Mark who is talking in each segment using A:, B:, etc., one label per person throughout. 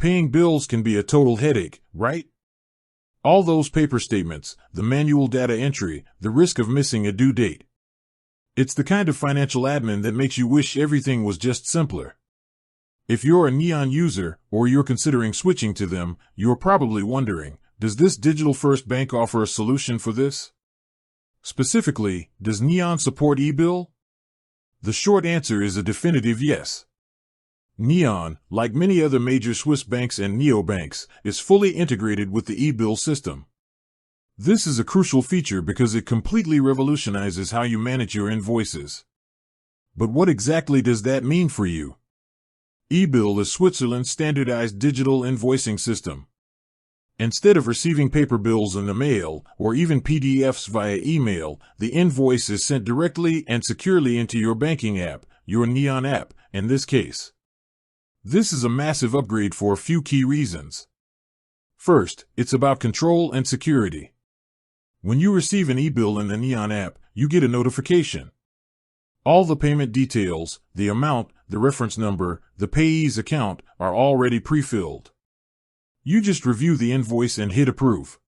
A: Paying bills can be a total headache, right? All those paper statements, the manual data entry, the risk of missing a due date. It's the kind of financial admin that makes you wish everything was just simpler. If you're a Neon user, or you're considering switching to them, you're probably wondering, does this digital-first bank offer a solution for this? Specifically, does Neon support eBill? The short answer is a definitive yes. Neon, like many other major Swiss banks and neobanks, is fully integrated with the eBill system. This is a crucial feature because it completely revolutionizes how you manage your invoices. But what exactly does that mean for you? eBill is Switzerland's standardized digital invoicing system. Instead of receiving paper bills in the mail, or even PDFs via email, the invoice is sent directly and securely into your banking app, your Neon app, in this case. This is a massive upgrade for a few key reasons. First, it's about control and security. When you receive an eBill in the Neon app, you get a notification. All the payment details, the amount, the reference number, the payee's account, are already pre-filled. You just review the invoice and hit approve.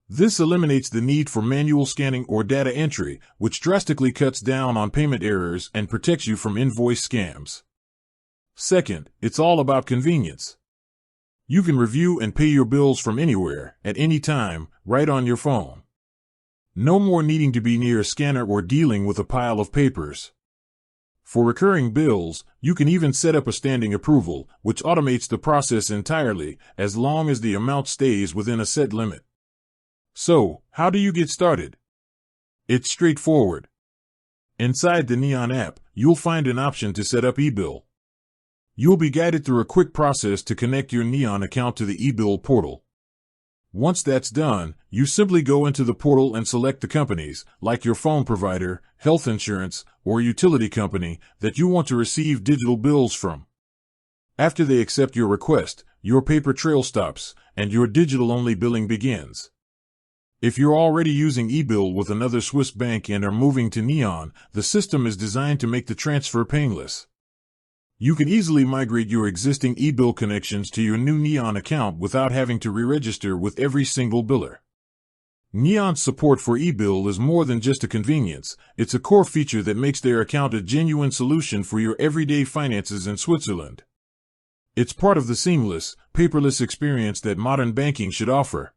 A: This eliminates the need for manual scanning or data entry, which drastically cuts down on payment errors and protects you from invoice scams. Second, it's all about convenience. You can review and pay your bills from anywhere, at any time, right on your phone. No more needing to be near a scanner or dealing with a pile of papers. For recurring bills, you can even set up a standing approval, which automates the process entirely, as long as the amount stays within a set limit. So, how do you get started? It's straightforward. Inside the Neon app, you'll find an option to set up eBill. You'll be guided through a quick process to connect your Neon account to the eBill portal. Once that's done, you simply go into the portal and select the companies, like your phone provider, health insurance, or utility company, that you want to receive digital bills from. After they accept your request, your paper trail stops, and your digital-only billing begins. If you're already using eBill with another Swiss bank and are moving to Neon, the system is designed to make the transfer painless. You can easily migrate your existing eBill connections to your new Neon account without having to re-register with every single biller. Neon's support for eBill is more than just a convenience, it's a core feature that makes their account a genuine solution for your everyday finances in Switzerland. It's part of the seamless, paperless experience that modern banking should offer.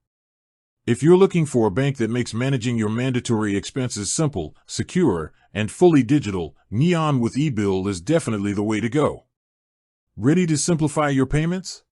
A: If you're looking for a bank that makes managing your mandatory expenses simple, secure, and fully digital, Neon with eBill is definitely the way to go. Ready to simplify your payments?